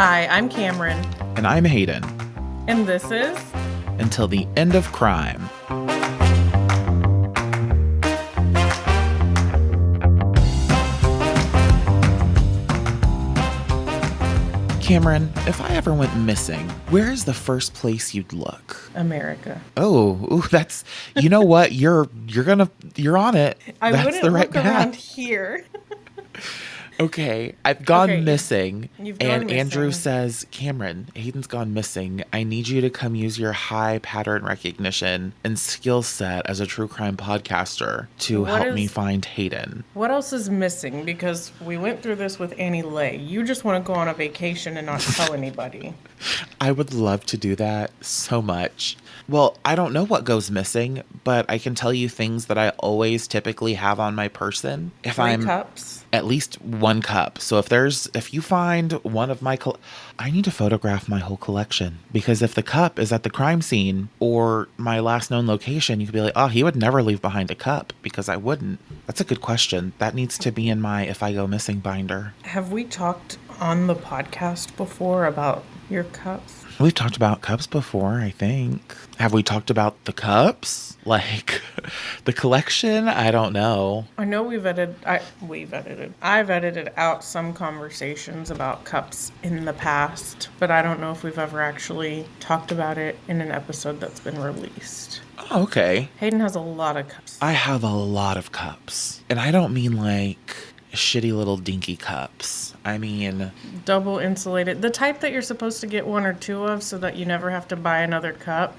Hi, I'm Cameron. And I'm Hayden. And this is Until the End of Crime. Cameron, if I ever went missing, where is the first place you'd look? America. Oh, ooh, that's, you know what? You're on it. I That's wouldn't the right look around path. here. Okay, I've gone Okay, missing, you've gone and Andrew missing. says, Cameron, Hayden's gone missing. I need you to come use your high pattern recognition and skill set as a true crime podcaster to help me find Hayden. What else is missing? Because we went through this with Annie Lay. You just want to go on a vacation and not tell anybody. I would love to do that so much. Well, I don't know what goes missing, but I can tell you things that I always typically have on my person. If 3 I'm cups. at least 1 cup. So if you find one of my, I need to photograph my whole collection, because if the cup is at the crime scene or my last known location, you could be like, oh, he would never leave behind a cup, because I wouldn't. That's a good question. That needs to be in my If I Go Missing binder. Have we talked on the podcast before about your cups? We've talked about cups before, I think. Have we talked about the cups? Like, the collection? I don't know. I know I've edited out some conversations about cups in the past, but I don't know if we've ever actually talked about it in an episode that's been released. Oh, okay. Hayden has a lot of cups. I have a lot of cups. And I don't mean like shitty little dinky cups. I mean double insulated, the type that you're supposed to get 1 or 2 of so that you never have to buy another cup.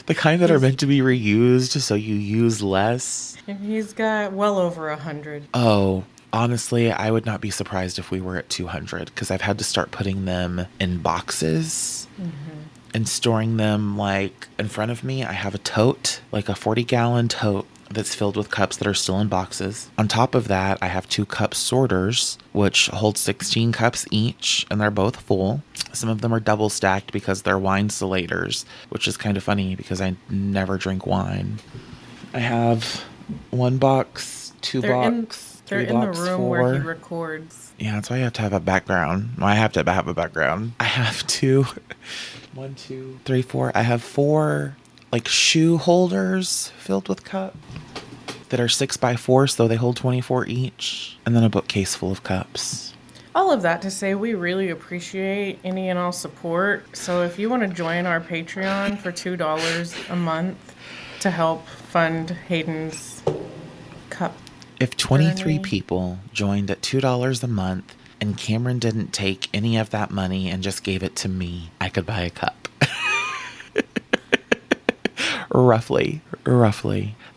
The kind that are meant to be reused so you use less. And he's got well over 100. Oh, honestly, I would not be surprised if we were at 200, because I've had to start putting them in boxes and storing them like in front of me. I have a tote, like a 40-gallon tote, that's filled with cups that are still in boxes. On top of that, I have 2 cup sorters, which hold 16 cups each, and they're both full. Some of them are double stacked because they're wine salators, which is kind of funny because I never drink wine. I have 1 box, 2 box, 3 they're in box, the room 4. where he records. Yeah, that's why you have to have a background. Well, I have to have a background. I have 1, 2, 3, 4. I have 4 like shoe holders filled with cups that are 6x4, so they hold 24 each, and then a bookcase full of cups. All of that to say, we really appreciate any and all support. So if you want to join our Patreon for $2 a month to help fund Hayden's cup. If 23 journey. people joined at $2 a month and Cameron didn't take any of that money and just gave it to me, I could buy a cup. Roughly.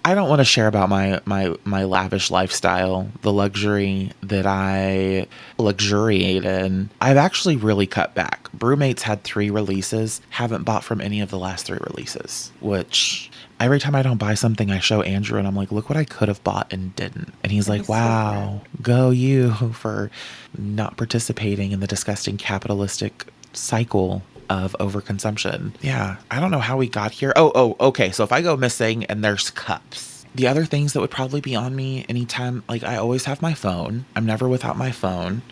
I don't want to share about my lavish lifestyle, the luxury that I luxuriate in. I've actually really cut back. Brewmates had 3 releases, haven't bought from any of the last 3 releases, which every time I don't buy something, I show Andrew and I'm like, look what I could have bought and didn't. And he's like, wow, go you for not participating in the disgusting capitalistic cycle of overconsumption. Yeah, I don't know how we got here. Oh, okay. So if I go missing and there's cups, the other things that would probably be on me anytime, like I always have my phone. I'm never without my phone.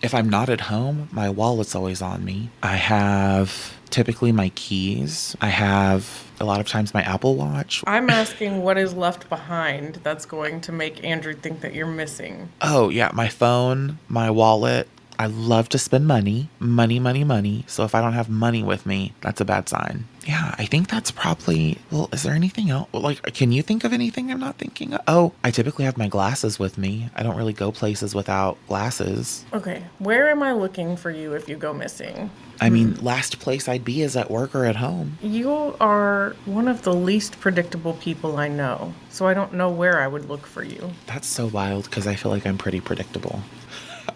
If I'm not at home, my wallet's always on me. I have typically my keys. I have a lot of times my Apple Watch. I'm asking what is left behind that's going to make Andrew think that you're missing. Oh, yeah, my phone, my wallet. I love to spend money. So if I don't have money with me, that's a bad sign. Yeah, I think that's probably, well, is there anything else? Like, can you think of anything I'm not thinking of? Oh, I typically have my glasses with me. I don't really go places without glasses. Okay, where am I looking for you if you go missing? I mean, last place I'd be is at work or at home. You are one of the least predictable people I know, so I don't know where I would look for you. That's so wild because I feel like I'm pretty predictable.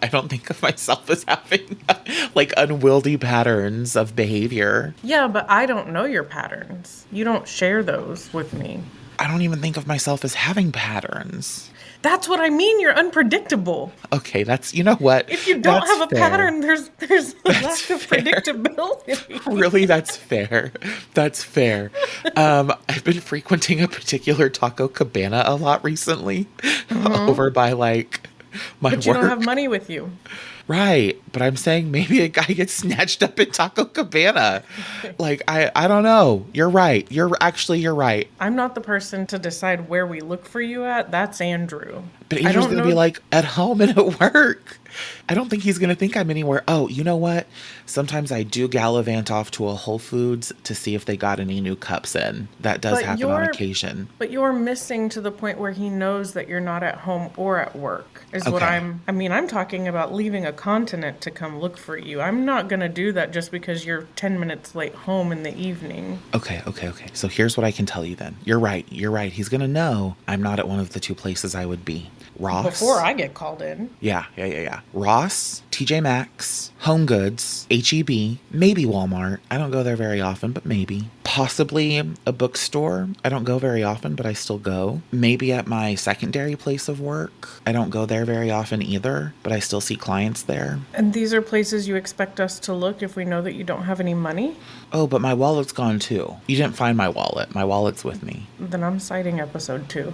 I don't think of myself as having like unwieldy patterns of behavior. Yeah, but I don't know your patterns. You don't share those with me. I don't even think of myself as having patterns. That's what I mean. You're unpredictable. Okay, that's, you know what? If you don't have a pattern, there's a lack of predictability. Really, that's fair. That's fair. I've been frequenting a particular Taco Cabana a lot recently, over by like my work. But you don't have money with you. Right. But I'm saying maybe a guy gets snatched up in Taco Cabana. Like, I don't know. You're right. You're right. I'm not the person to decide where we look for you at. That's Andrew. But I Andrew's don't going to be know. like at home and at work. I don't think he's going to think I'm anywhere. Oh, you know what? Sometimes I do gallivant off to a Whole Foods to see if they got any new cups in. That does But happen on you're occasion. but you're missing to the point where he knows that you're not at home or at work. Is what Okay. I'm talking about leaving a continent to come look for you. I'm not going to do that just because you're 10 minutes late home in the evening. Okay. So here's what I can tell you then. You're right. He's going to know I'm not at one of the two places I would be. Ross. Before I get called in. Yeah. Ross, TJ Maxx, Home Goods, HEB, maybe Walmart. I don't go there very often, but maybe. Possibly a bookstore. I don't go very often, but I still go. Maybe at my secondary place of work. I don't go there very often either, but I still see clients there. And these are places you expect us to look if we know that you don't have any money? Oh, but my wallet's gone too. You didn't find my wallet. My wallet's with me. Then I'm citing episode 2.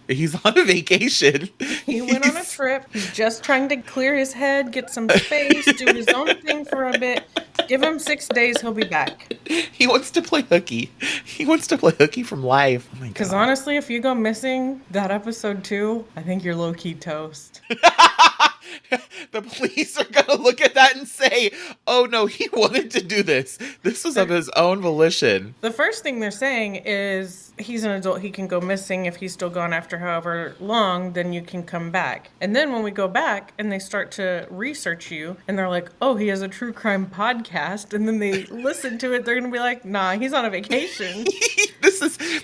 He's on a vacation. He went on a trip. He's just trying to clear his head, get some space, do his own thing for a bit. Give him 6 days, he'll be back. He wants to play hooky. He wants to play hooky from life. Oh my Because God. honestly, if you go missing that episode 2, I think you're low-key toast. The police are going to look at that and say, oh no, he wanted to do this. This was of his own volition. The first thing they're saying is he's an adult, he can go missing. If he's still gone after however long, then you can come back. And then when we go back and they start to research you and they're like, oh, he has a true crime podcast. And then they listen to it, they're going to be like, nah, he's on a vacation.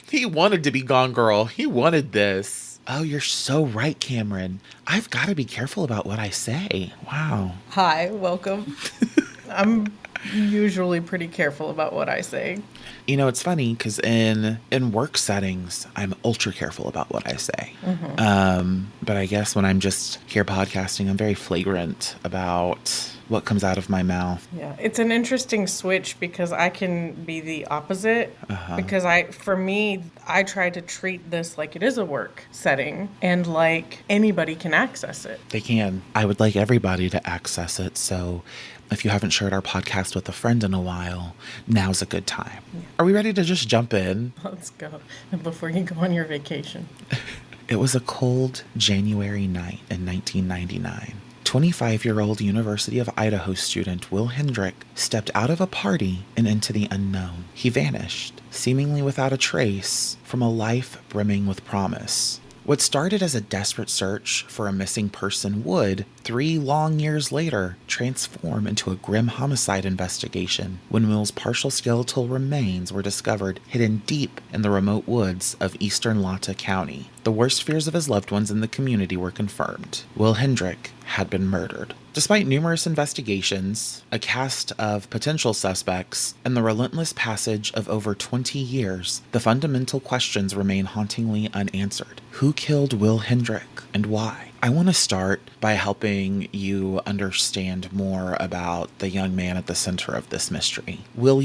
He wanted to be gone, girl. He wanted this. Oh, you're so right, Cameron. I've got to be careful about what I say. Wow. Hi, welcome. I'm usually pretty careful about what I say. You know, it's funny because in work settings, I'm ultra careful about what I say. But I guess when I'm just here podcasting, I'm very flagrant about what comes out of my mouth. Yeah, it's an interesting switch because I can be the opposite. Because for me, I try to treat this like it is a work setting and like anybody can access it. They can. I would like everybody to access it. So if you haven't shared our podcast with a friend in a while, now's a good time. Yeah. Are we ready to just jump in? Let's go before you go on your vacation. It was a cold January night in 1999. 25-year-old University of Idaho student Wil Hendrick stepped out of a party and into the unknown. He vanished, seemingly without a trace, from a life brimming with promise. What started as a desperate search for a missing person would, 3 long years later, transform into a grim homicide investigation when Wil's partial skeletal remains were discovered hidden deep in the remote woods of eastern Lata County. The worst fears of his loved ones in the community were confirmed. Wil Hendrick had been murdered. Despite numerous investigations, a cast of potential suspects, and the relentless passage of over 20 years, the fundamental questions remain hauntingly unanswered. Who killed Wil Hendrick and why? I want to start by helping you understand more about the young man at the center of this mystery. Wil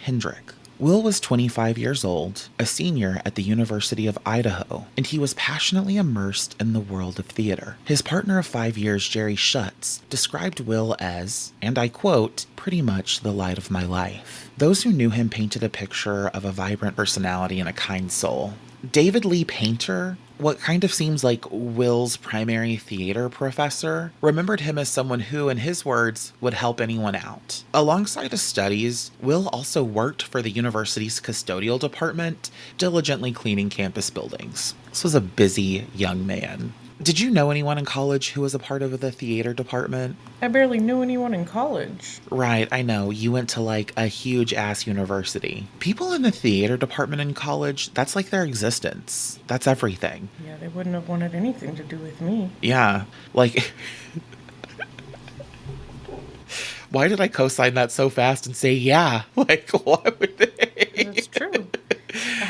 Hendrick. Wil was 25 years old, a senior at the University of Idaho, and he was passionately immersed in the world of theater. His partner of 5 years, Jerry Schutz, described Wil as, and I quote, pretty much the light of my life. Those who knew him painted a picture of a vibrant personality and a kind soul. David Lee Painter, what kind of seems like Wil's primary theater professor, remembered him as someone who, in his words, would help anyone out. Alongside his studies, Wil also worked for the university's custodial department, diligently cleaning campus buildings. This was a busy young man. Did you know anyone in college who was a part of the theater department? I barely knew anyone in college. Right, I know. You went to like a huge ass university. People in the theater department in college, that's like their existence. That's everything. Yeah, they wouldn't have wanted anything to do with me. Yeah, like... Why did I co-sign that so fast and say yeah? Like, why would they? It's true.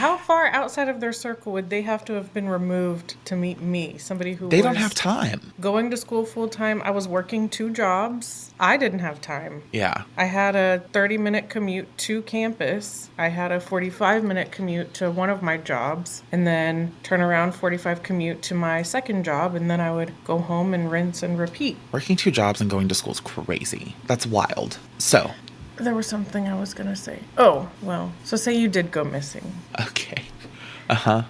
How far outside of their circle would they have to have been removed to meet me? Somebody who They don't have time. going to school full time. I was working 2 jobs. I didn't have time. Yeah. I had a 30-minute commute to campus. I had a 45-minute commute to one of my jobs, and then turn around 45 commute to my second job, and then I would go home and rinse and repeat. Working 2 jobs and going to school is crazy. That's wild. So, There was something I was going to say. Oh, well, so say you did go missing. okay.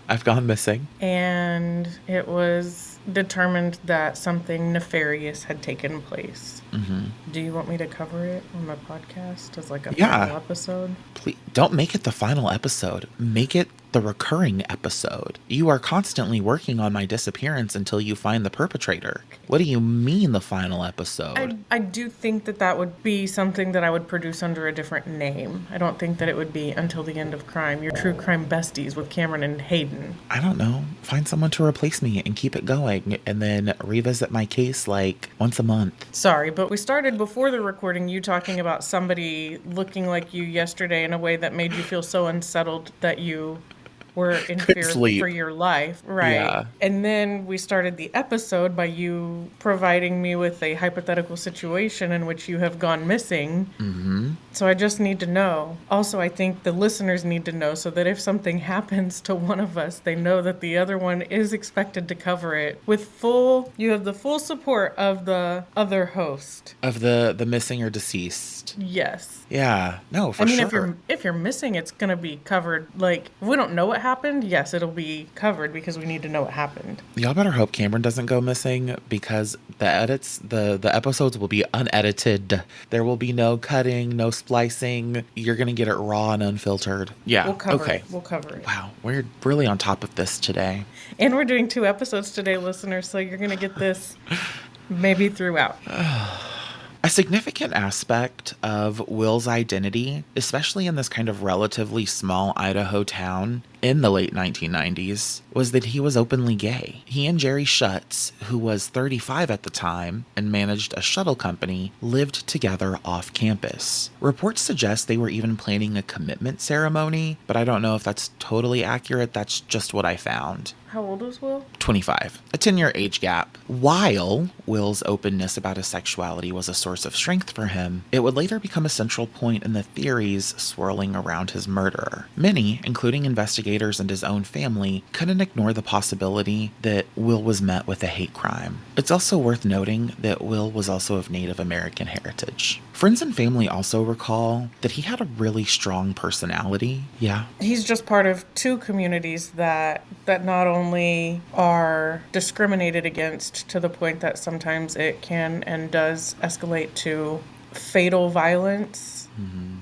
I've gone missing. And it was determined that something nefarious had taken place. Do you want me to cover it on the podcast as like a final episode? Please don't make it the final episode. Make it the recurring episode. You are constantly working on my disappearance until you find the perpetrator. What do you mean the final episode? I do think that would be something that I would produce under a different name. I don't think that it would be Until the End of Crime, your true crime besties with Cameron and Hayden. I don't know. Find someone to replace me and keep it going, and then revisit my case like once a month. Sorry, but we started before the recording you talking about somebody looking like you yesterday in a way that made you feel so unsettled that you were in fear for your life. Right. Yeah. And then we started the episode by you providing me with a hypothetical situation in which you have gone missing. So I just need to know. Also, I think the listeners need to know so that if something happens to one of us, they know that the other one is expected to cover it with you have the full support of the other host. Of the missing or deceased. Yes. Yeah. No, for sure. if you're missing, it's going to be covered. Like, if we don't know what happened, yes, it'll be covered because we need to know what happened. Y'all better hope Cameron doesn't go missing, because the episodes will be unedited. There will be no cutting, no splicing. You're going to get it raw and unfiltered. Yeah. We'll cover it. We'll cover it. Wow. We're really on top of this today. And we're doing 2 episodes today, listeners, so you're going to get this maybe throughout. A significant aspect of Wil's identity, especially in this kind of relatively small Idaho town in the late 1990s, was that he was openly gay. He and Jerry Schutz, who was 35 at the time and managed a shuttle company, lived together off campus. Reports suggest they were even planning a commitment ceremony, but I don't know if that's totally accurate. That's just what I found. How old was Wil? 25. A 10-year age gap. While Wil's openness about his sexuality was a source of strength for him, it would later become a central point in the theories swirling around his murder. Many, including investigators and his own family, couldn't ignore the possibility that Wil was met with a hate crime. It's also worth noting that Wil was also of Native American heritage. Friends and family also recall that he had a really strong personality. Yeah. He's just part of 2 communities that not only are discriminated against to the point that sometimes it can and does escalate to fatal violence,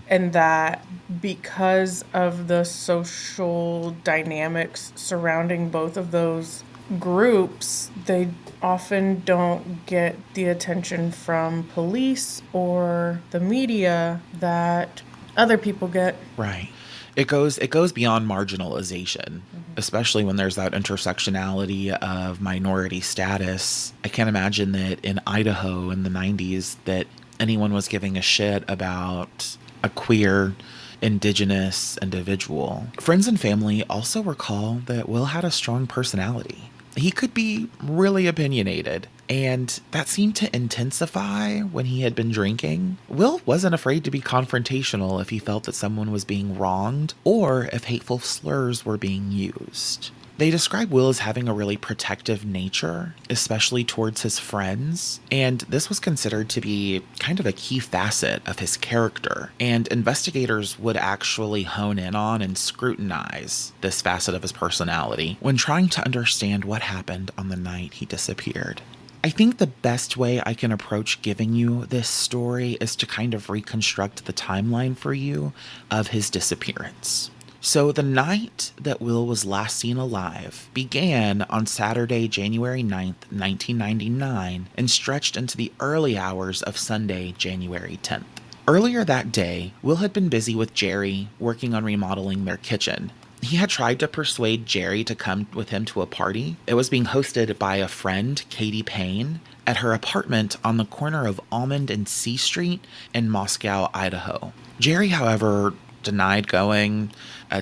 and that because of the social dynamics surrounding both of those groups, they often don't get the attention from police or the media that other people get. Right. It goes beyond marginalization, especially when there's that intersectionality of minority status. I can't imagine that in Idaho in the 90s that anyone was giving a shit about a queer indigenous individual. Friends and family also recall that Wil had a strong personality. He could be really opinionated, and that seemed to intensify when he had been drinking. Wil wasn't afraid to be confrontational if he felt that someone was being wronged or if hateful slurs were being used. They describe Wil as having a really protective nature, especially towards his friends, and this was considered to be kind of a key facet of his character, and investigators would actually hone in on and scrutinize this facet of his personality when trying to understand what happened on the night he disappeared. I think the best way I can approach giving you this story is to kind of reconstruct the timeline for you of his disappearance. So the night that Wil was last seen alive began on Saturday, January 9th, 1999, and stretched into the early hours of Sunday, January 10th. Earlier that day, Wil had been busy with Jerry, working on remodeling their kitchen. He had tried to persuade Jerry to come with him to a party. It was being hosted by a friend, Katie Payne, at her apartment on the corner of Almond and C Street in Moscow, Idaho. Jerry, however, denied going,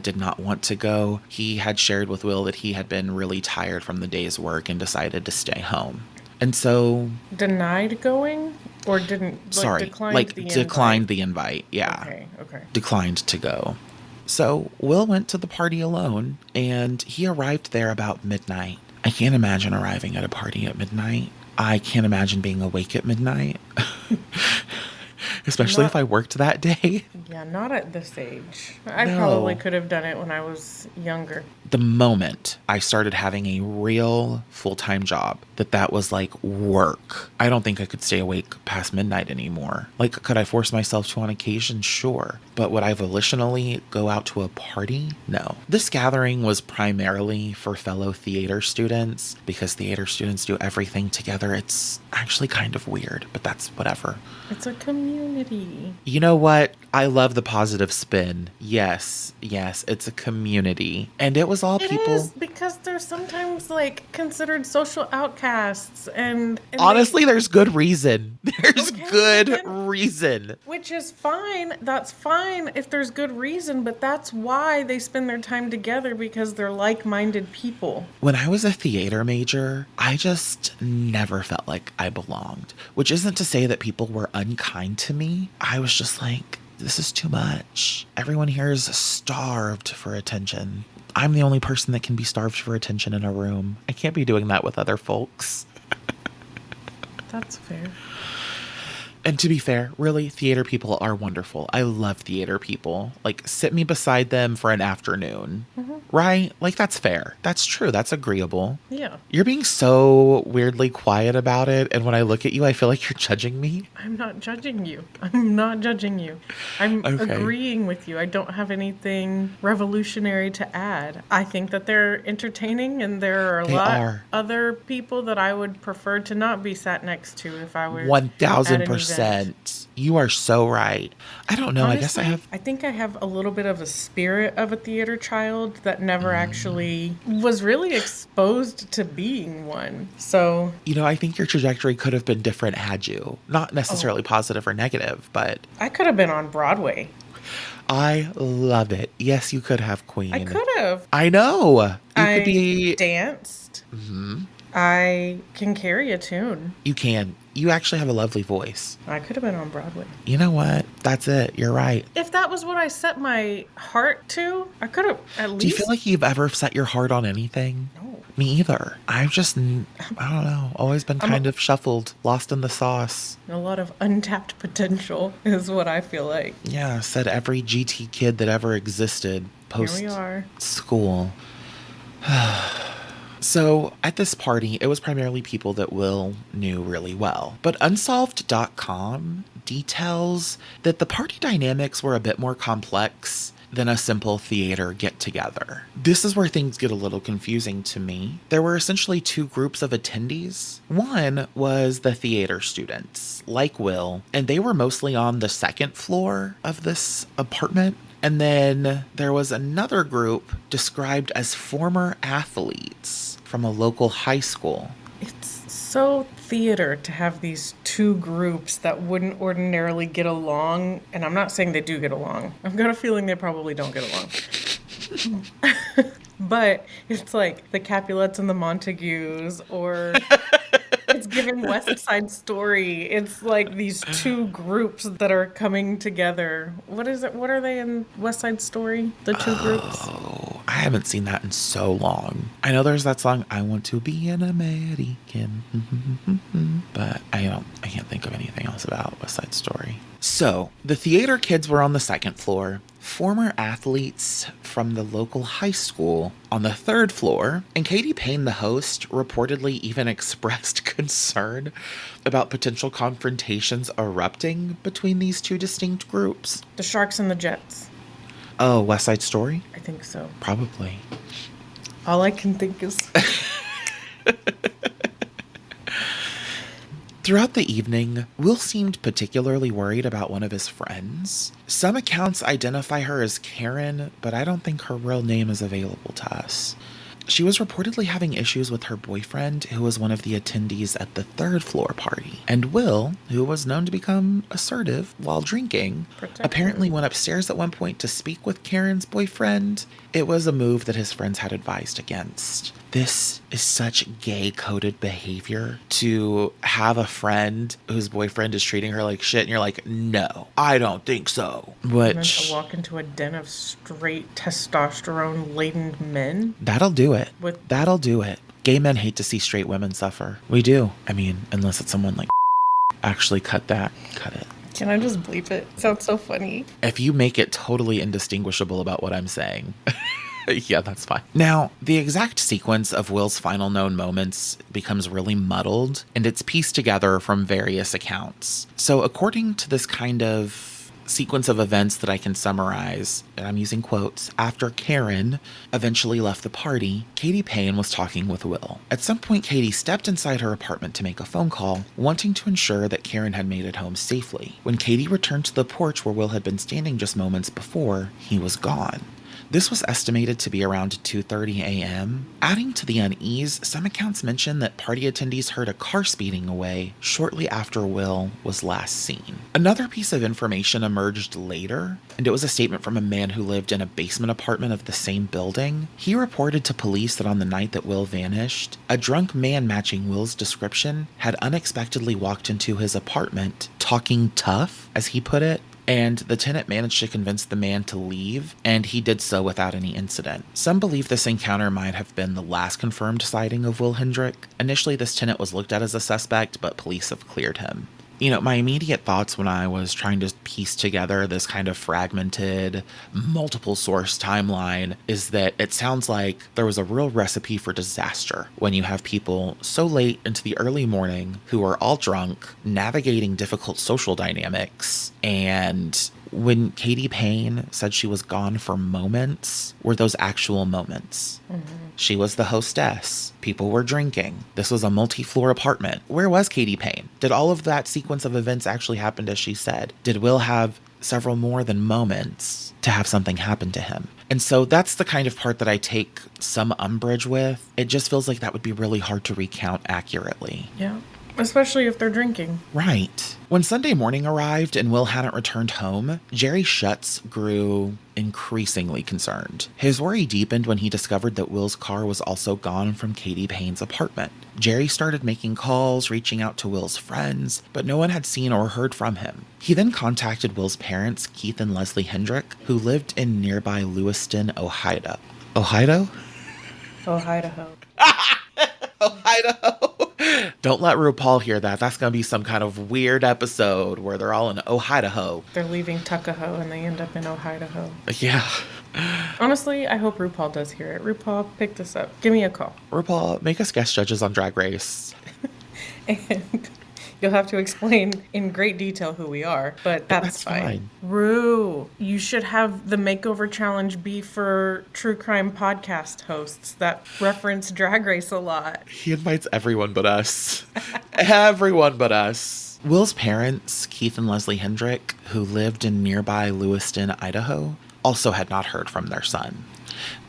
did not want to go. He had shared with Will that he had been really tired from the day's work and decided to stay home. And so, Denied going or didn't, sorry, declined the declined invite? the invite. Yeah. Okay. Declined to go. So Will went to the party alone, and he arrived there about midnight. I can't imagine arriving at a party at midnight. I can't imagine being awake at midnight. Especially if I worked that day. Yeah, not at this age. I No. probably could have done it when I was younger. The moment I started having a real full-time job, that was like work. I don't think I could stay awake past midnight anymore. Like, could I force myself to on occasion? Sure. But would I volitionally go out to a party? No. This gathering was primarily for fellow theater students, because theater students do everything together. It's actually kind of weird, but that's whatever. It's a community. You know what? I love the positive spin. Yes, it's a community. And it was all It people. is, because they're sometimes like considered social outcasts, and Honestly, there's good reason. There's Okay, good then- reason. which is fine. That's fine if there's good reason, but that's why they spend their time together, because they're like-minded people. When I was a theater major, I just never felt like I belonged, which isn't to say that people were unkind to me. I was just like, this is too much. Everyone here is starved for attention. I'm the only person that can be starved for attention in a room. I can't be doing that with other folks. That's fair. And to be fair, really, theater people are wonderful. I love theater people. Like, sit me beside them for an afternoon. Right? Like, that's fair. That's true. That's agreeable. Yeah. You're being so weirdly quiet about it. And when I look at you, I feel like you're judging me. I'm not judging you. I'm not judging you. I'm Okay. agreeing with you. I don't have anything revolutionary to add. I think that they're entertaining, and there are a They lot are. other people that I would prefer to not be sat next to if I were 1000%. You are so right. I don't know. I guess I Honestly, have. I think I have a little bit of a spirit of a theater child that never actually was really exposed to being one. So You know, I think your trajectory could have been different had you. Not necessarily positive or negative, but I could have been on Broadway. I love it. Yes, you could have, Queen. I could have. I know. You I could be. danced. I can carry a tune. You can. You actually have a lovely voice. I could have been on Broadway. You know what? That's it. You're right. If that was what I set my heart to, I could have at least. Do you feel like you've ever set your heart on anything? No. Me either. I've just, I don't know, always been kind of shuffled, lost in the sauce. A lot of untapped potential is what I feel like. Yeah, said every GT kid that ever existed post Here we are. school. So at this party, it was primarily people that Will knew really well. But Unsolved.com details that the party dynamics were a bit more complex than a simple theater get-together. This is where things get a little confusing to me. There were essentially two groups of attendees. One was the theater students, like Will, and they were mostly on the second floor of this apartment. And then there was another group described as former athletes from a local high school. It's so theater to have these two groups that wouldn't ordinarily get along. And I'm not saying they do get along. I've got a feeling they probably don't get along. But it's like the Capulets and the Montagues, or it's giving West Side Story. It's like these two groups that are coming together. What is it? What are they in West Side Story? The two groups? Oh, I haven't seen that in so long. I know there's that song, I Want to Be an American, but I can't think of anything else about West Side Story. So, the theater kids were on the second floor, former athletes from the local high school on the third floor, and Katie Payne, the host, reportedly even expressed concern about potential confrontations erupting between these two distinct groups. The Sharks and the Jets. Oh, West Side Story? I think so. Probably. All I can think is... Throughout the evening, Will seemed particularly worried about one of his friends. Some accounts identify her as Karen, but I don't think her real name is available to us. She was reportedly having issues with her boyfriend, who was one of the attendees at the third floor party. And Wil, who was known to become assertive while drinking, apparently went upstairs at one point to speak with Karen's boyfriend. It was a move that his friends had advised against. This is such gay-coded behavior, to have a friend whose boyfriend is treating her like shit, and you're like, no, I don't think so. And then to walk into a den of straight testosterone-laden men. That'll do it. That'll do it. Gay men hate to see straight women suffer. We do. I mean, unless it's someone like actually cut that. Cut it. Can I just bleep it? It sounds so funny. If you make it totally indistinguishable about what I'm saying. Yeah, that's fine. Now, the exact sequence of Wil's final known moments becomes really muddled, and it's pieced together from various accounts. So according to this kind of sequence of events that I can summarize, and I'm using quotes, after Karen eventually left the party, Katie Payne was talking with Wil. At some point, Katie stepped inside her apartment to make a phone call, wanting to ensure that Karen had made it home safely. When Katie returned to the porch where Wil had been standing just moments before, he was gone. This was estimated to be around 2:30 a.m. Adding to the unease, some accounts mention that party attendees heard a car speeding away shortly after Wil was last seen. Another piece of information emerged later, and it was a statement from a man who lived in a basement apartment of the same building. He reported to police that on the night that Wil vanished, a drunk man matching Wil's description had unexpectedly walked into his apartment, talking tough, as he put it, and the tenant managed to convince the man to leave, and he did so without any incident. Some believe this encounter might have been the last confirmed sighting of Wil Hendrick. Initially, this tenant was looked at as a suspect, but police have cleared him. You know, my immediate thoughts when I was trying to piece together this kind of fragmented, multiple source timeline is that it sounds like there was a real recipe for disaster when you have people so late into the early morning who are all drunk, navigating difficult social dynamics, and when Katie Payne said she was gone for moments, were those actual moments? Mm-hmm. She was the hostess. People were drinking. This was a multi-floor apartment. Where was Katie Payne? Did all of that sequence of events actually happen as she said? Did Wil have several more than moments to have something happen to him? And so that's the kind of part that I take some umbrage with. It just feels like that would be really hard to recount accurately. Yeah. Especially if they're drinking. Right. When Sunday morning arrived and Wil hadn't returned home, Jerry Schutz grew increasingly concerned. His worry deepened when he discovered that Wil's car was also gone from Katie Payne's apartment. Jerry started making calls, reaching out to Wil's friends, but no one had seen or heard from him. He then contacted Wil's parents, Keith and Leslie Hendrick, who lived in nearby Lewiston, Ohio. Ohio? Idaho. Idaho. Don't let RuPaul hear that. That's going to be some kind of weird episode where they're all in Idaho. They're leaving Tuckahoe and they end up in Idaho. Yeah. Honestly, I hope RuPaul does hear it. RuPaul, pick this up. Give me a call. RuPaul, make us guest judges on Drag Race. And you'll have to explain in great detail who we are, but that's fine. Ru, you should have the makeover challenge be for true crime podcast hosts that reference Drag Race a lot. He invites everyone but us. Everyone but us. Wil's parents, Keith and Leslie Hendrick, who lived in nearby Lewiston, Idaho, also had not heard from their son.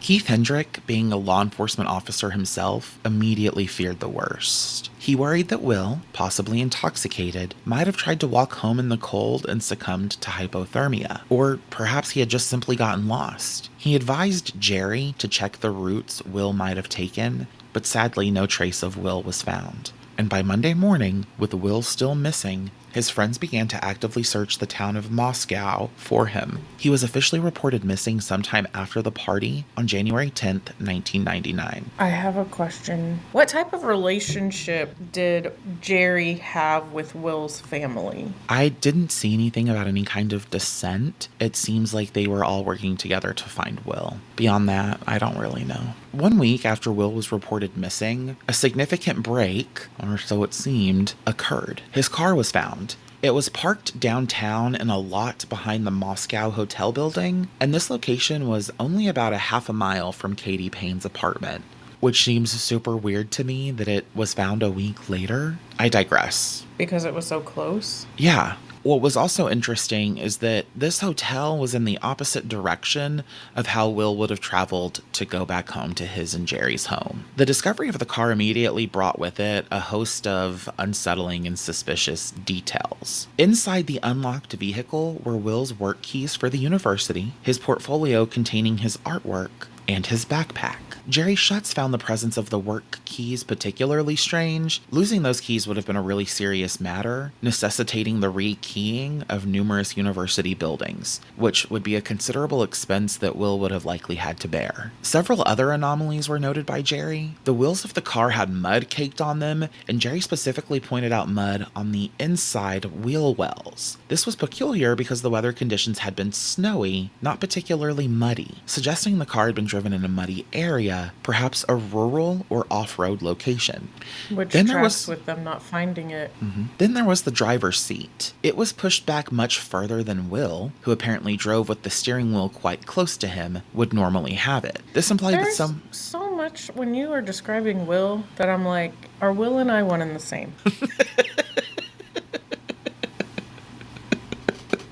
Keith Hendrick, being a law enforcement officer himself, immediately feared the worst. He worried that Wil, possibly intoxicated, might have tried to walk home in the cold and succumbed to hypothermia, or perhaps he had just simply gotten lost. He advised Jerry to check the routes Wil might have taken, but sadly no trace of Wil was found. And by Monday morning, with Wil still missing, his friends began to actively search the town of Moscow for him. He was officially reported missing sometime after the party on January 10th, 1999. I have a question. What type of relationship did Jerry have with Wil's family? I didn't see anything about any kind of dissent. It seems like they were all working together to find Wil. Beyond that, I don't really know. 1 week after Wil was reported missing, a significant break, or so it seemed, occurred. His car was found. It was parked downtown in a lot behind the Moscow hotel building, and this location was only about a half a mile from Katie Payne's apartment, which seems super weird to me that it was found a week later. I digress. Because it was so close? Yeah. What was also interesting is that this hotel was in the opposite direction of how Wil would have traveled to go back home to his and Jerry's home. The discovery of the car immediately brought with it a host of unsettling and suspicious details. Inside the unlocked vehicle were Wil's work keys for the university, his portfolio containing his artwork, and his backpack. Jerry Schutz found the presence of the work keys particularly strange. Losing those keys would have been a really serious matter, necessitating the rekeying of numerous university buildings, which would be a considerable expense that Wil would have likely had to bear. Several other anomalies were noted by Jerry. The wheels of the car had mud caked on them, and Jerry specifically pointed out mud on the inside wheel wells. This was peculiar because the weather conditions had been snowy, not particularly muddy, suggesting the car had been driven in a muddy area, perhaps a rural or off-road location. Which Then tracks with them not finding it. Then there was the driver's seat. It was pushed back much further than Wil, who apparently drove with the steering wheel quite close to him, would normally have it. This implied There's that so much when you are describing Wil that I'm like, are Wil and I one and the same?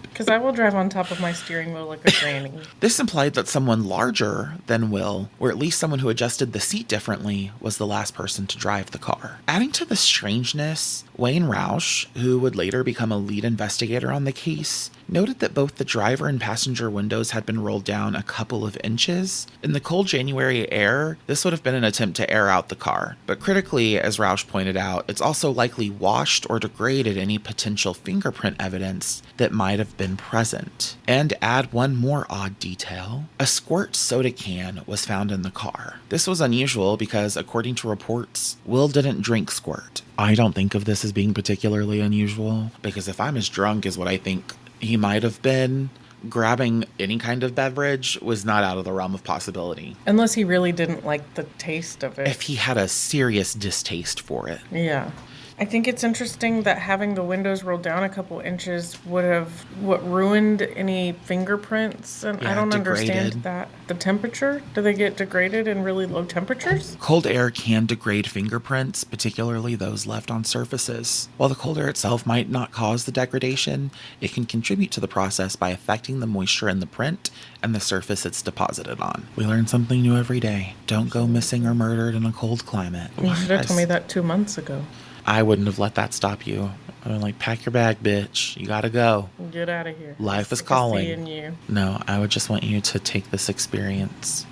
Because I will drive on top of my steering wheel like a granny. This implied that someone larger than Wil, or at least someone who adjusted the seat differently, was the last person to drive the car. Adding to the strangeness, Wayne Roush, who would later become a lead investigator on the case, noted that both the driver and passenger windows had been rolled down a couple of inches. In the cold January air, this would have been an attempt to air out the car. But critically, as Roush pointed out, it's also likely washed or degraded any potential fingerprint evidence that might have been present. And add one more odd detail, a squirt soda can was found in the car. This was unusual because, according to reports, Wil didn't drink squirt. I don't think of this as being particularly unusual, because if I'm as drunk as what I think he might have been, grabbing any kind of beverage was not out of the realm of possibility. Unless he really didn't like the taste of it. If he had a serious distaste for it. Yeah. I think it's interesting that having the windows rolled down a couple inches would have ruined any fingerprints, and Yeah, I don't degraded. understand that. The temperature? Do they get degraded in really low temperatures? Cold air can degrade fingerprints, particularly those left on surfaces. While the cold air itself might not cause the degradation, it can contribute to the process by affecting the moisture in the print and the surface it's deposited on. We learn something new every day. Don't go missing or murdered in a cold climate. You should have told me that 2 months ago. I wouldn't have let that stop you. I'd been like, pack your bag, bitch. You gotta go. Get out of here. Life is Sick of calling. seeing you. No, I would just want you to take this experience.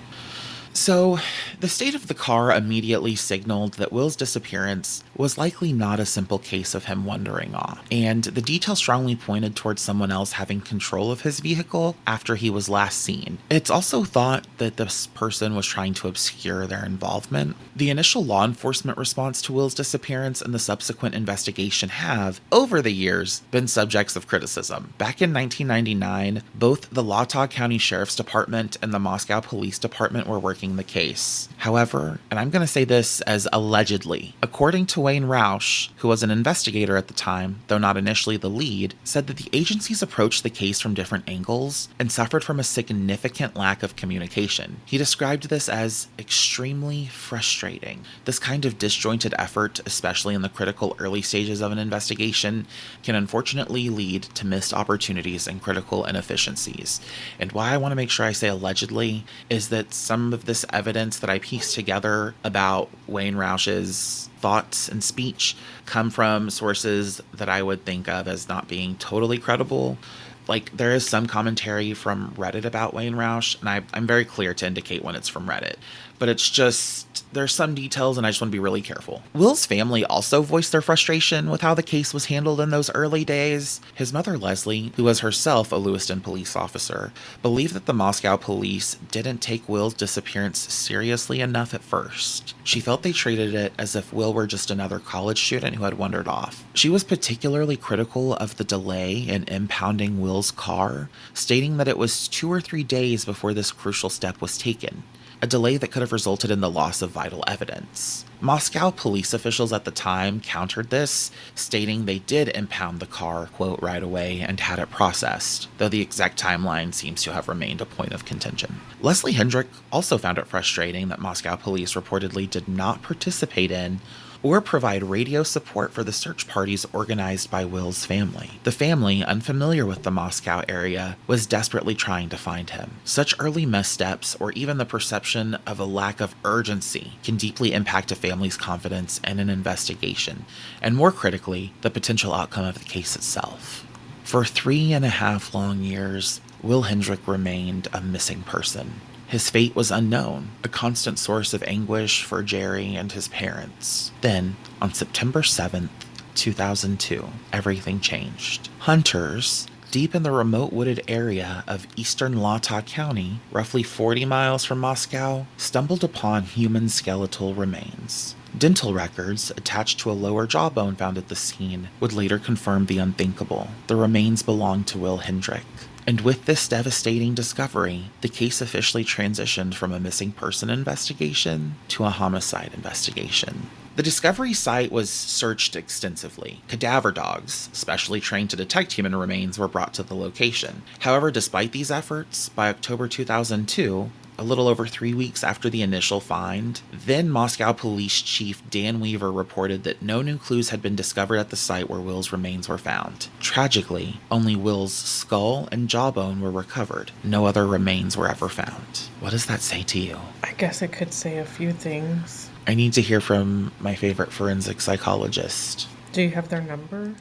So, the state of the car immediately signaled that Wil's disappearance was likely not a simple case of him wandering off, and the details strongly pointed towards someone else having control of his vehicle after he was last seen. It's also thought that this person was trying to obscure their involvement. The initial law enforcement response to Wil's disappearance and the subsequent investigation have, over the years, been subjects of criticism. Back in 1999, both the Latah County Sheriff's Department and the Moscow Police Department were working the case. However, and I'm going to say this as allegedly, according to Wayne Roush, who was an investigator at the time, though not initially the lead, said that the agencies approached the case from different angles and suffered from a significant lack of communication. He described this as extremely frustrating. This kind of disjointed effort, especially in the critical early stages of an investigation, can unfortunately lead to missed opportunities and critical inefficiencies. And why I want to make sure I say allegedly is that some of this evidence that I pieced together about Wayne Roush's thoughts and speech come from sources that I would think of as not being totally credible. Like, there is some commentary from Reddit about Wayne Roush, and I'm very clear to indicate when it's from Reddit. But it's just, there's some details, and I just want to be really careful. Wil's family also voiced their frustration with how the case was handled in those early days. His mother, Leslie, who was herself a Lewiston police officer, believed that the Moscow police didn't take Wil's disappearance seriously enough at first. She felt they treated it as if Wil were just another college student who had wandered off. She was particularly critical of the delay in impounding Wil's car, stating that it was 2 or 3 days before this crucial step was taken. A delay that could have resulted in the loss of vital evidence. Moscow police officials at the time countered this, stating they did impound the car, quote, right away and had it processed, though the exact timeline seems to have remained a point of contention. Leslie Hendrick also found it frustrating that Moscow police reportedly did not participate in or provide radio support for the search parties organized by Wil's family. The family, unfamiliar with the Moscow area, was desperately trying to find him. Such early missteps, or even the perception of a lack of urgency, can deeply impact a family's confidence in an investigation, and more critically, the potential outcome of the case itself. For 3.5 long years, Wil Hendrick remained a missing person. His fate was unknown, a constant source of anguish for Jerry and his parents. Then, on September 7th, 2002, everything changed. Hunters, deep in the remote wooded area of eastern Latah County, roughly 40 miles from Moscow, stumbled upon human skeletal remains. Dental records attached to a lower jawbone found at the scene would later confirm the unthinkable. The remains belonged to Wil Hendrick. And with this devastating discovery, the case officially transitioned from a missing person investigation to a homicide investigation. The discovery site was searched extensively. Cadaver dogs, specially trained to detect human remains, were brought to the location. However, despite these efforts, by October 2002, a little over 3 weeks after the initial find, then Moscow Police Chief Dan Weaver reported that no new clues had been discovered at the site where Wil's remains were found. Tragically, only Wil's skull and jawbone were recovered. No other remains were ever found. What does that say to you? I guess it could say a few things. I need to hear from my favorite forensic psychologist. Do you have their number?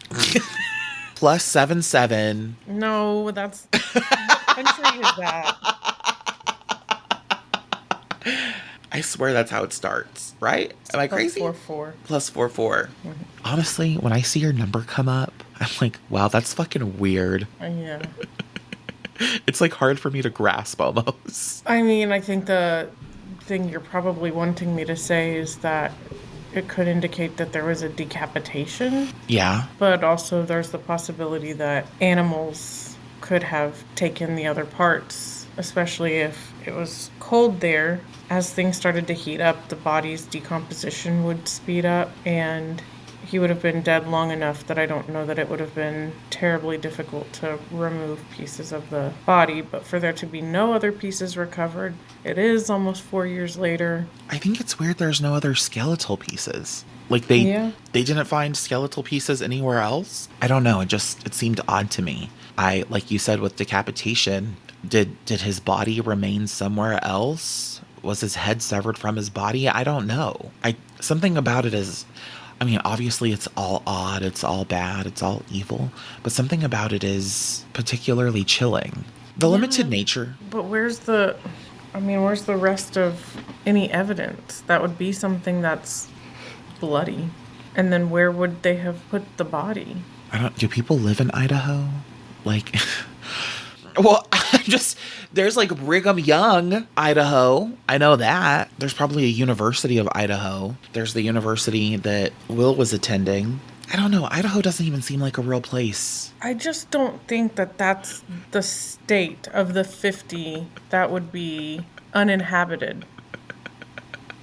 +77. No, that's... What country is that? I swear that's how it starts, right? Am I crazy? +44. +44. Mm-hmm. Honestly, when I see your number come up, I'm like, wow, that's fucking weird. Yeah. It's like hard for me to grasp almost. I mean, I think the thing you're probably wanting me to say is that it could indicate that there was a decapitation. Yeah. But also there's the possibility that animals could have taken the other parts, especially if it was cold there. As things started to heat up, the body's decomposition would speed up, and he would have been dead long enough that I don't know that it would have been terribly difficult to remove pieces of the body. But for there to be no other pieces recovered, it is almost 4 years later. I think it's weird there's no other skeletal pieces. Like they didn't find skeletal pieces anywhere else. I don't know. It seemed odd to me. Like you said with decapitation, did his body remain somewhere else? Was his head severed from his body? I don't know. Something about it is, I mean, obviously it's all odd, it's all bad, it's all evil, but something about it is particularly chilling. The limited nature. But where's the rest of any evidence? That would be something that's bloody. And then where would they have put the body? Do people live in Idaho? Like... Well, there's like Brigham Young, Idaho. I know that. There's probably a University of Idaho. There's the university that Wil was attending. I don't know. Idaho doesn't even seem like a real place. I just don't think that that's the state of the 50 that would be uninhabited.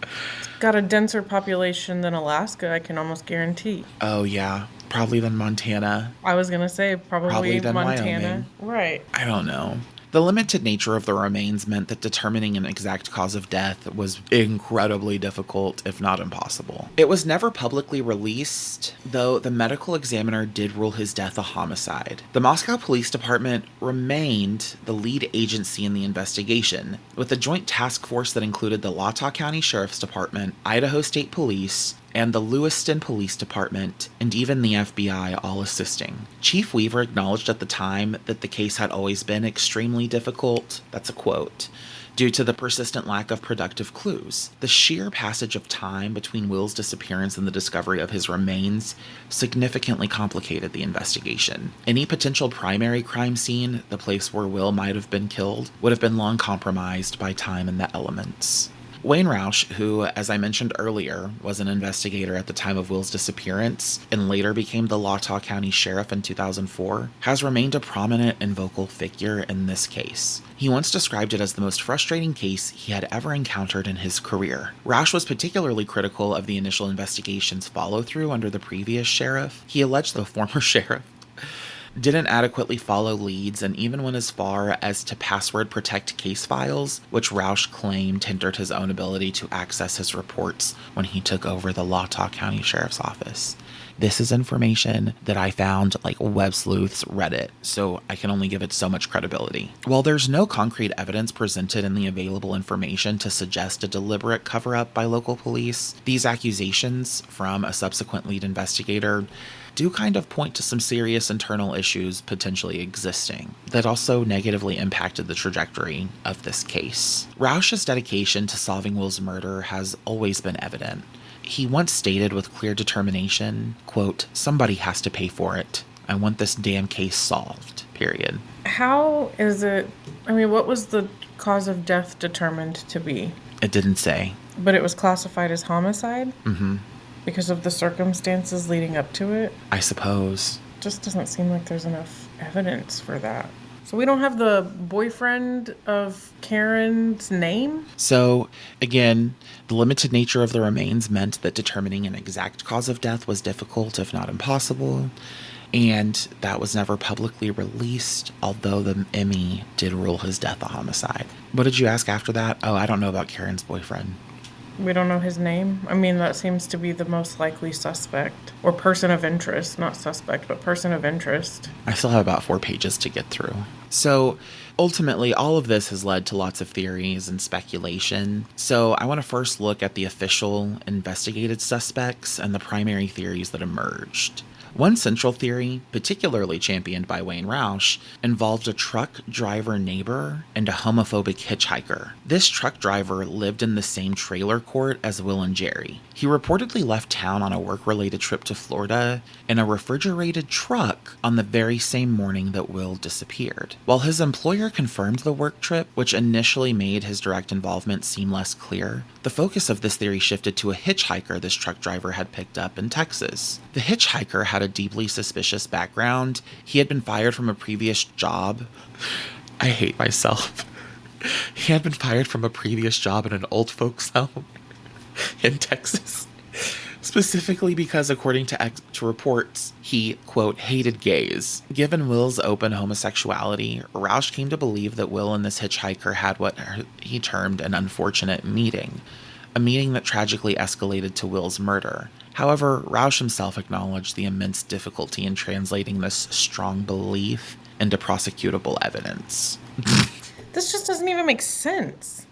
It's got a denser population than Alaska, I can almost guarantee. Oh, yeah. Probably than Montana. I was going to say probably than Montana. Wyoming. Right. I don't know. The limited nature of the remains meant that determining an exact cause of death was incredibly difficult, if not impossible. It was never publicly released, though the medical examiner did rule his death a homicide. The Moscow Police Department remained the lead agency in the investigation, with a joint task force that included the Latah County Sheriff's Department, Idaho State Police, and the Lewiston Police Department, and even the FBI all assisting. Chief Weaver acknowledged at the time that the case had always been extremely difficult, that's a quote, due to the persistent lack of productive clues. The sheer passage of time between Wil's disappearance and the discovery of his remains significantly complicated the investigation. Any potential primary crime scene, the place where Wil might have been killed, would have been long compromised by time and the elements. Wayne Roush, who, as I mentioned earlier, was an investigator at the time of Will's disappearance and later became the Latah County Sheriff in 2004, has remained a prominent and vocal figure in this case. He once described it as the most frustrating case he had ever encountered in his career. Roush was particularly critical of the initial investigation's follow-through under the previous sheriff. He alleged the former sheriff didn't adequately follow leads and even went as far as to password protect case files, which Roush claimed hindered his own ability to access his reports when he took over the Latah County Sheriff's Office. This is information that I found like Web Sleuths Reddit, so I can only give it so much credibility. While there's no concrete evidence presented in the available information to suggest a deliberate cover-up by local police, these accusations from a subsequent lead investigator do kind of point to some serious internal issues potentially existing that also negatively impacted the trajectory of this case. Roush's dedication to solving Will's murder has always been evident. He once stated with clear determination, quote, "Somebody has to pay for it. I want this damn case solved," period. How is it, what was the cause of death determined to be? It didn't say. But it was classified as homicide? Mm-hmm. Because of the circumstances leading up to it? I suppose. Just doesn't seem like there's enough evidence for that. So we don't have the boyfriend of Karen's name? So, again, the limited nature of the remains meant that determining an exact cause of death was difficult, if not impossible. And that was never publicly released, although the Emmy did rule his death a homicide. What did you ask after that? Oh, I don't know about Karen's boyfriend. We don't know his name. That seems to be the most likely suspect. Or person of interest. Not suspect, but person of interest. I still have about 4 pages to get through. So, ultimately, all of this has led to lots of theories and speculation. So, I want to first look at the official investigated suspects and the primary theories that emerged. One central theory, particularly championed by Wayne Roush, involved a truck driver neighbor and a homophobic hitchhiker. This truck driver lived in the same trailer court as Wil and Jerry. He reportedly left town on a work-related trip to Florida in a refrigerated truck on the very same morning that Wil disappeared. While his employer confirmed the work trip, which initially made his direct involvement seem less clear, the focus of this theory shifted to a hitchhiker this truck driver had picked up in Texas. The hitchhiker had a deeply suspicious background. He had been fired from a previous job. I hate myself. He had been fired from a previous job in an old folks home in Texas, specifically because, according to reports, he, quote, hated gays. Given Will's open homosexuality, Roush came to believe that Wil and this hitchhiker had what he termed an unfortunate meeting, a meeting that tragically escalated to Will's murder. However, Roush himself acknowledged the immense difficulty in translating this strong belief into prosecutable evidence. This just doesn't even make sense.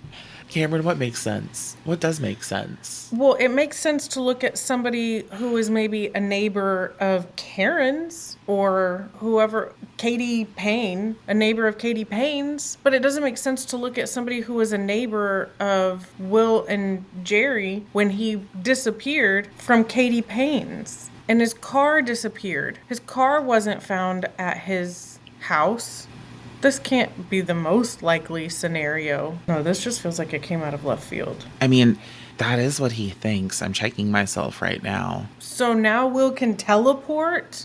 Cameron, what makes sense? What does make sense? Well, it makes sense to look at somebody who is maybe a neighbor of Karen's or whoever, Katie Payne, a neighbor of Katie Payne's, but it doesn't make sense to look at somebody who was a neighbor of Wil and Jerry when he disappeared from Katie Payne's. And his car disappeared. His car wasn't found at his house. This can't be the most likely scenario. No, this just feels like it came out of left field. That is what he thinks. I'm checking myself right now. So now Wil can teleport?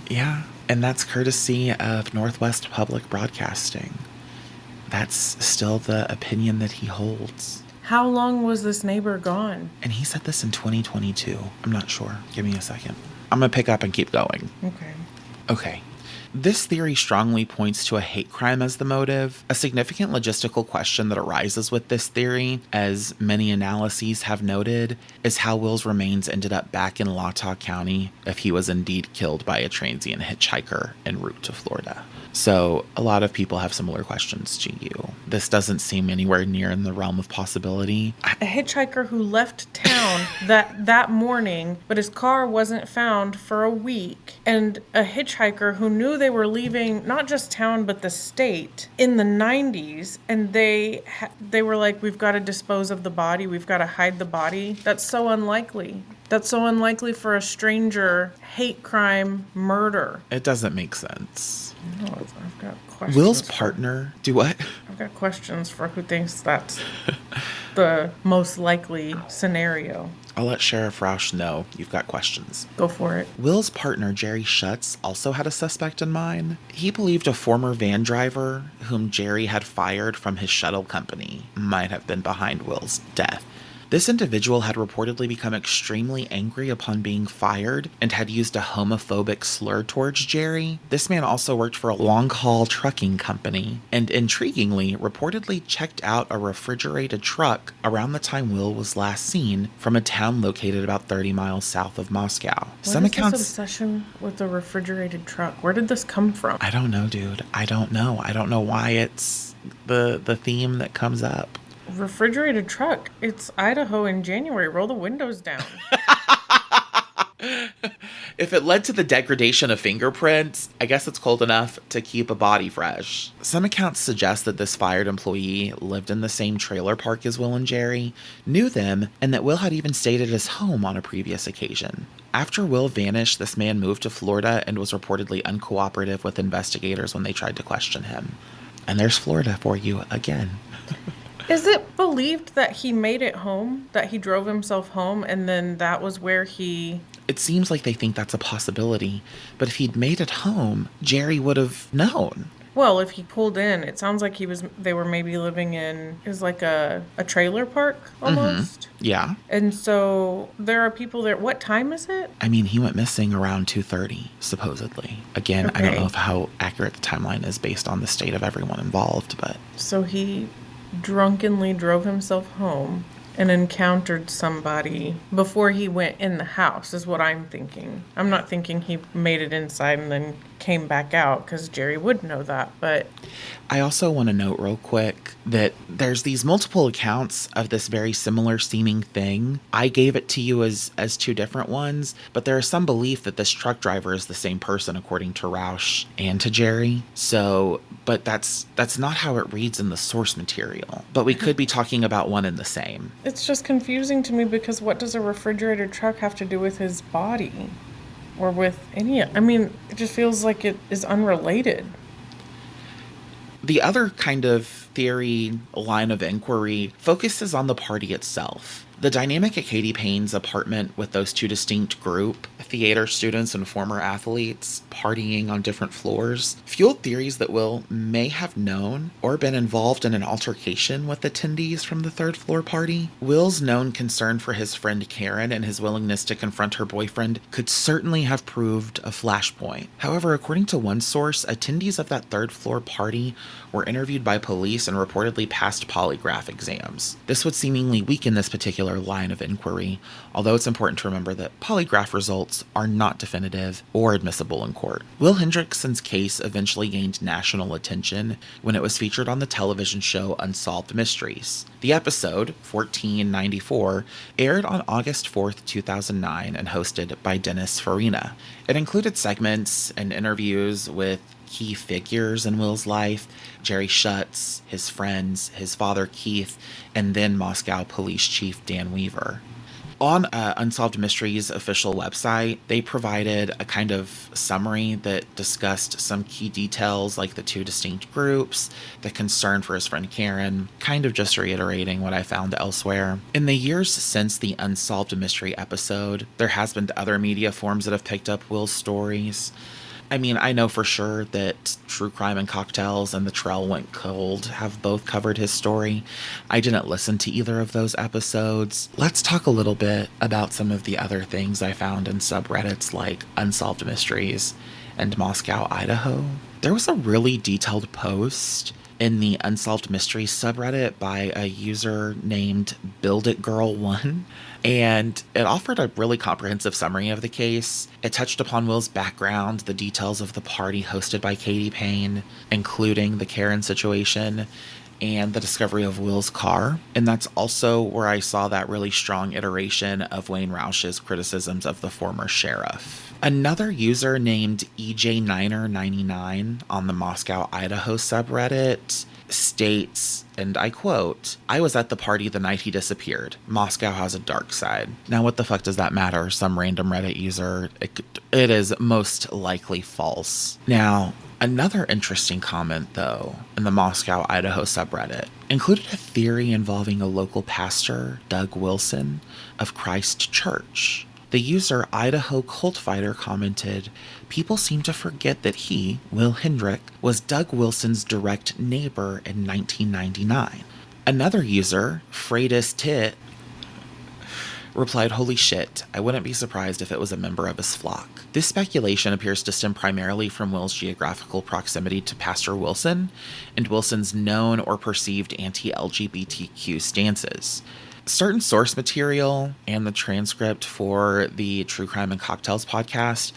Yeah, and that's courtesy of Northwest Public Broadcasting. That's still the opinion that he holds. How long was this neighbor gone? And he said this in 2022. I'm not sure. Give me a second. I'm going to pick up and keep going. Okay. This theory strongly points to a hate crime as the motive. A significant logistical question that arises with this theory, as many analyses have noted, is how Wil's remains ended up back in Latah County if he was indeed killed by a transient hitchhiker en route to Florida. So a lot of people have similar questions to you. This doesn't seem anywhere near in the realm of possibility. A hitchhiker who left town that morning, but his car wasn't found for a week. And a hitchhiker who knew they were leaving not just town but the state in the 90s, and they were like, we've got to dispose of the body, we've got to hide the body. That's so unlikely. That's so unlikely for a stranger hate crime murder. It doesn't make sense. No, I've got questions. Will's partner, do what? I've got questions for who thinks that's the most likely scenario. I'll let Sheriff Roush know you've got questions. Go for it. Will's partner, Jerry Schutz, also had a suspect in mind. He believed a former van driver whom Jerry had fired from his shuttle company might have been behind Will's death. This individual had reportedly become extremely angry upon being fired and had used a homophobic slur towards Jerry. This man also worked for a long-haul trucking company and, intriguingly, reportedly checked out a refrigerated truck around the time Will was last seen from a town located about 30 miles south of Moscow. What is this obsession with the refrigerated truck? Where did this come from? I don't know, dude. I don't know. I don't know why it's the theme that comes up. Refrigerated truck. It's Idaho in January. Roll the windows down. If it led to the degradation of fingerprints, I guess it's cold enough to keep a body fresh. Some accounts suggest that this fired employee lived in the same trailer park as Will and Jerry, knew them, and that Will had even stayed at his home on a previous occasion. After Will vanished, this man moved to Florida and was reportedly uncooperative with investigators when they tried to question him. And there's Florida for you again. Is it believed that he made it home, that he drove himself home, and then that was where he... It seems like they think that's a possibility, but if he'd made it home, Jerry would have known. Well, if he pulled in, it sounds like they were maybe living in, is like a trailer park, almost. Mm-hmm. Yeah. And so there are people there. What time is it? I mean, he went missing around 2:30, supposedly. Again, okay. I don't know how accurate the timeline is based on the state of everyone involved, but... So he drunkenly drove himself home and encountered somebody before he went in the house, is what I'm thinking. I'm not thinking he made it inside and then came back out, because Jerry would know that, but... I also want to note real quick that there's these multiple accounts of this very similar seeming thing. I gave it to you as two different ones, but there is some belief that this truck driver is the same person according to Roush and to Jerry. So, but that's not how it reads in the source material. But we could be talking about one and the same. It's just confusing to me, because what does a refrigerated truck have to do with his body? Or with any... I mean, it just feels like it is unrelated. The other kind of theory line of inquiry focuses on the party itself. The dynamic at Katie Payne's apartment with those two distinct group, theater students and former athletes, partying on different floors, fueled theories that Will may have known or been involved in an altercation with attendees from the third floor party. Will's known concern for his friend Karen and his willingness to confront her boyfriend could certainly have proved a flashpoint. However, according to one source, attendees of that third floor party were interviewed by police and reportedly passed polygraph exams. This would seemingly weaken this particular line of inquiry, although it's important to remember that polygraph results are not definitive or admissible in court. Wil Hendrickson's case eventually gained national attention when it was featured on the television show Unsolved Mysteries. The episode, 1494, aired on August 4th, 2009 and hosted by Dennis Farina. It included segments and interviews with key figures in Will's life: Jerry Schutz, his friends, his father Keith, and then Moscow Police Chief Dan Weaver. On Unsolved Mysteries' official website, they provided a kind of summary that discussed some key details like the two distinct groups, the concern for his friend Karen, kind of just reiterating what I found elsewhere. In the years since the Unsolved Mystery episode, there has been other media forms that have picked up Will's stories. I mean, I know for sure that True Crime and Cocktails and The Trail Went Cold have both covered his story. I didn't listen to either of those episodes. Let's talk a little bit about some of the other things I found in subreddits like Unsolved Mysteries and Moscow, Idaho. There was a really detailed post in the Unsolved Mysteries subreddit by a user named BuildItGirl1, and it offered a really comprehensive summary of the case. It touched upon Will's background, the details of the party hosted by Katie Payne, including the Karen situation, and the discovery of Will's car. And that's also where I saw that really strong iteration of Wayne Roush's criticisms of the former sheriff. Another user named EJ9er99 on the Moscow, Idaho subreddit states, and I quote, "I was at the party the night he disappeared. Moscow has a dark side." Now, what the fuck does that matter? Some random Reddit user. It is most likely false. Now, another interesting comment, though, in the Moscow, Idaho subreddit included a theory involving a local pastor, Doug Wilson, of Christ Church. The user Idaho Cult Fighter commented, "People seem to forget that he, Wil Hendrick, was Doug Wilson's direct neighbor in 1999. Another user, Freitas Tit, replied, "Holy shit, I wouldn't be surprised if it was a member of his flock." This speculation appears to stem primarily from Will's geographical proximity to Pastor Wilson and Wilson's known or perceived anti-LGBTQ stances. Certain source material and the transcript for the True Crime and Cocktails podcast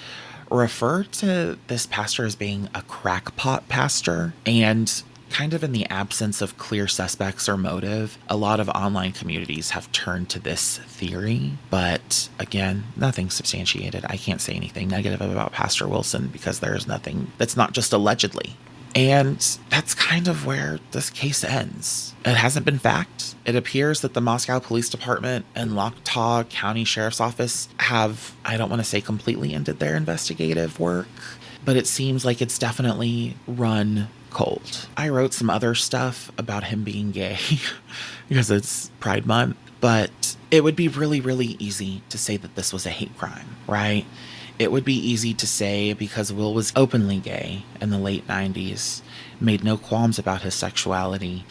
refer to this pastor as being a crackpot pastor, and kind of in the absence of clear suspects or motive, a lot of online communities have turned to this theory. But again, nothing substantiated. I can't say anything negative about Pastor Wilson because there's nothing that's not just allegedly. And that's kind of where this case ends. It hasn't been fact. It appears that the Moscow Police Department and Choctaw County Sheriff's Office have, I don't want to say completely ended their investigative work, but it seems like it's definitely run cold. I wrote some other stuff about him being gay because it's Pride Month, but it would be really, really easy to say that this was a hate crime, right? It would be easy to say because Will was openly gay in the late 90s, made no qualms about his sexuality,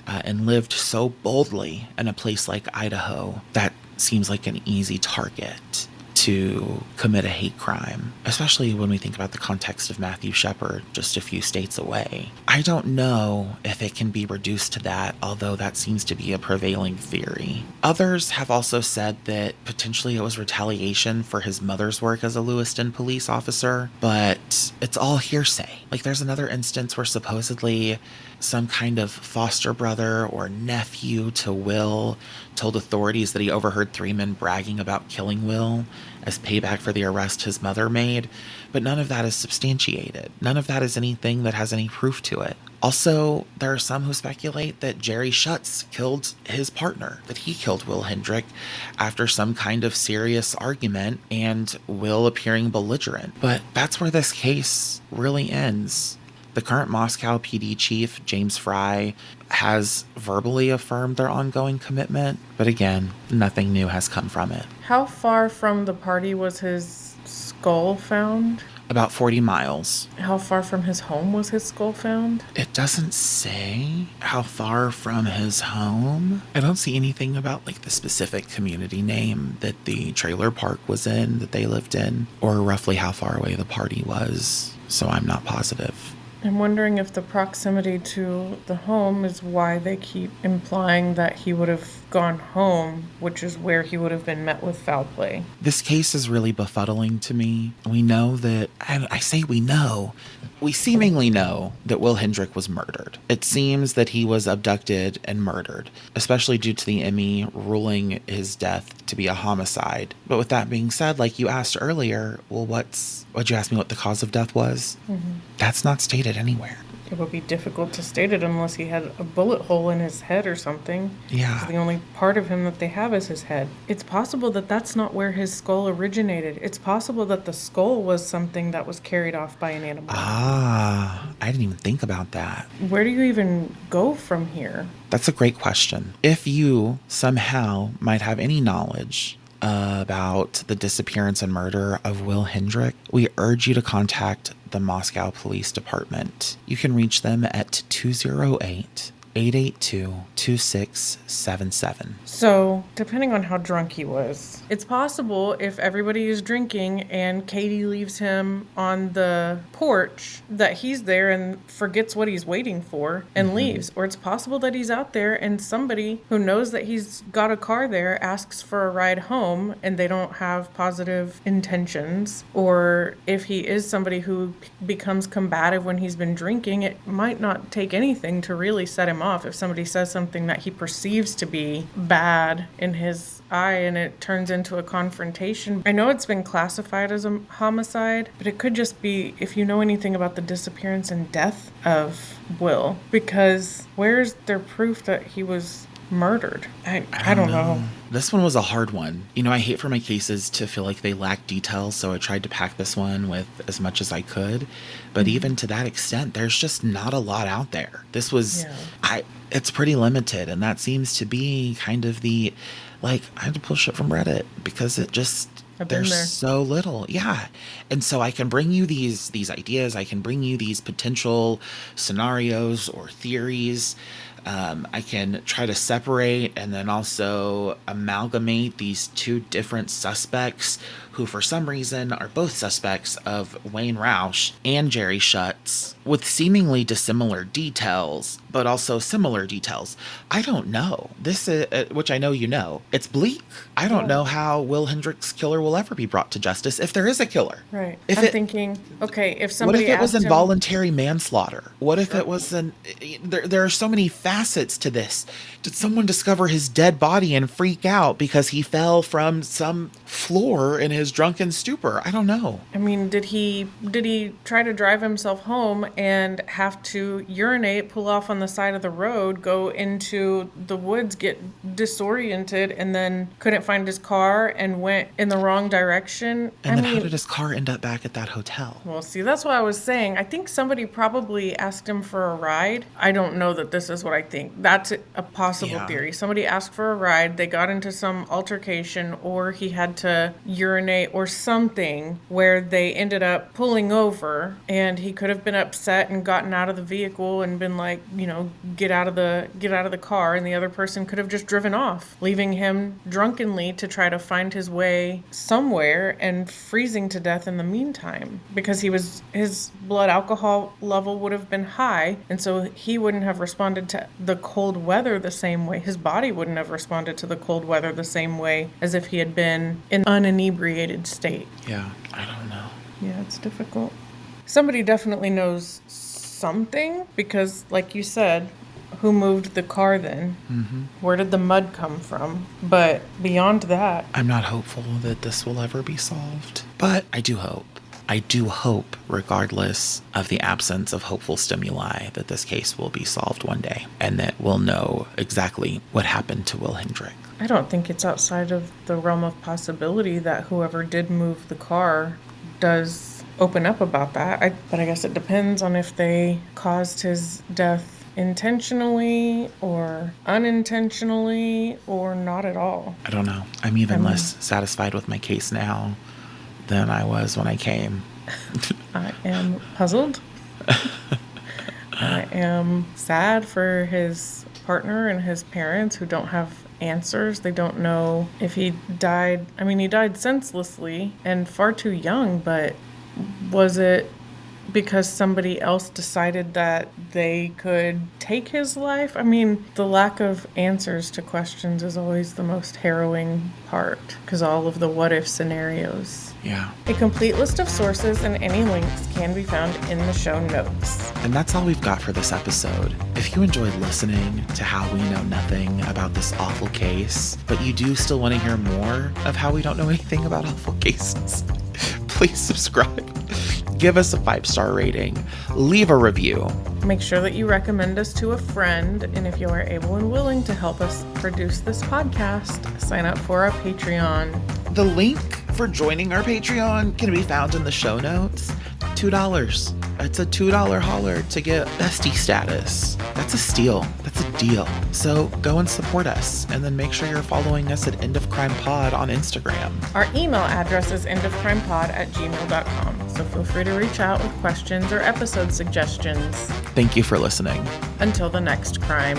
and lived so boldly in a place like Idaho that seems like an easy target to commit a hate crime, especially when we think about the context of Matthew Shepard just a few states away. I don't know if it can be reduced to that, although that seems to be a prevailing theory. Others have also said that potentially it was retaliation for his mother's work as a Lewiston police officer, but it's all hearsay. Like, there's another instance where supposedly some kind of foster brother or nephew to Will told authorities that he overheard 3 men bragging about killing Will as payback for the arrest his mother made, but none of that is substantiated. None of that is anything that has any proof to it. Also, there are some who speculate that Jerry Schutz killed his partner, that he killed Wil Hendrick after some kind of serious argument and Will appearing belligerent. But that's where this case really ends. The current Moscow PD chief, James Fry, has verbally affirmed their ongoing commitment, but again, nothing new has come from it. How far from the party was his skull found? About 40 miles. How far from his home was his skull found? It doesn't say how far from his home. I don't see anything about like the specific community name that the trailer park was in, that they lived in, or roughly how far away the party was, so I'm not positive. I'm wondering if the proximity to the home is why they keep implying that he would have gone home, which is where he would have been met with foul play. This case is really befuddling to me. We know that, and I say we know, we seemingly know that Wil Hendrick was murdered. It seems that he was abducted and murdered, especially due to the ME ruling his death to be a homicide. But with that being said, like you asked earlier, well, what'd you ask me what the cause of death was? Mm-hmm. That's not stated anywhere. It would be difficult to state it unless he had a bullet hole in his head or something. Yeah. So the only part of him that they have is his head. It's possible that that's not where his skull originated. It's possible that the skull was something that was carried off by an animal. Ah, I didn't even think about that. Where do you even go from here? That's a great question. If you somehow might have any knowledge about the disappearance and murder of Wil Hendrick, we urge you to contact the Moscow Police Department. You can reach them at 208-882-2677. So, depending on how drunk he was, it's possible if everybody is drinking and Katie leaves him on the porch that he's there and forgets what he's waiting for and leaves. Or it's possible that he's out there and somebody who knows that he's got a car there asks for a ride home and they don't have positive intentions. Or if he is somebody who becomes combative when he's been drinking, it might not take anything to really set him off. If somebody says something that he perceives to be bad in his eye and it turns into a confrontation. I know it's been classified as a homicide, but it could just be, if you know anything about the disappearance and death of Wil, because where's their proof that he was murdered? I don't know. This one was a hard one. You know, I hate for my cases to feel like they lack details, so I tried to pack this one with as much as I could. But even to that extent, there's just not a lot out there. This was, it's pretty limited, and that seems to be kind of the, like, I had to pull shit from Reddit because it just, there's so little. Yeah. And so I can bring you these ideas. I can bring you these potential scenarios or theories. I can try to separate and then also amalgamate these two different suspects who for some reason are both suspects of Wayne Roush and Jerry Schutz with seemingly dissimilar details, but also similar details. I don't know. This is, which I know you know, it's bleak. I don't know how Wil Hendrick's killer will ever be brought to justice if there is a killer. Right. I'm thinking, okay, if somebody what if it was asked involuntary manslaughter? What if it was there are so many facets to this. Did someone discover his dead body and freak out because he fell from some floor in his drunken stupor? I don't know. I mean, did he try to drive himself home and have to urinate, pull off on the side of the road, go into the woods, get disoriented, and then couldn't find his car and went in the wrong direction? And then how did his car end up back at that hotel? Well, see, that's what I was saying. I think somebody probably asked him for a ride. I don't know that this is what I think. That's a possible theory. Somebody asked for a ride, they got into some altercation, or he had to urinate or something where they ended up pulling over, and he could have been upset and gotten out of the vehicle and been like, you know, get out of the car, and the other person could have just driven off, leaving him drunkenly to try to find his way somewhere and freezing to death in the meantime because his blood alcohol level would have been high, and so he wouldn't have responded to the cold weather the same way. His body wouldn't have responded to the cold weather the same way as if he had been in an uninebriated state. Yeah, I don't know. Yeah, it's difficult. Somebody definitely knows something because, like you said, who moved the car then? Mm-hmm. Where did the mud come from? But beyond that, I'm not hopeful that this will ever be solved, but I do hope. I do hope, regardless of the absence of hopeful stimuli, that this case will be solved one day and that we'll know exactly what happened to Wil Hendrick. I don't think it's outside of the realm of possibility that whoever did move the car does open up about that. But I guess it depends on if they caused his death intentionally or unintentionally or not at all. I don't know. I'm even less satisfied with my case now than I was when I came. I am puzzled. I am sad for his partner and his parents who don't have answers. They don't know if he died. I mean, he died senselessly and far too young, but was it because somebody else decided that they could take his life? I mean, the lack of answers to questions is always the most harrowing part because all of the what if scenarios. Yeah. A complete list of sources and any links can be found in the show notes. And that's all we've got for this episode. If you enjoyed listening to how we know nothing about this awful case, but you do still want to hear more of how we don't know anything about awful cases, please subscribe. Give us a 5-star rating. Leave a review. Make sure that you recommend us to a friend. And if you are able and willing to help us produce this podcast, sign up for our Patreon. The link for joining our Patreon can be found in the show notes. $2. It's a $2 holler to get bestie status. That's a steal. That's a deal. So go and support us, and then make sure you're following us at End of Crime Pod on Instagram. Our email address is endofcrimepod@gmail.com, so feel free to reach out with questions or episode suggestions. Thank you for listening. Until the next crime.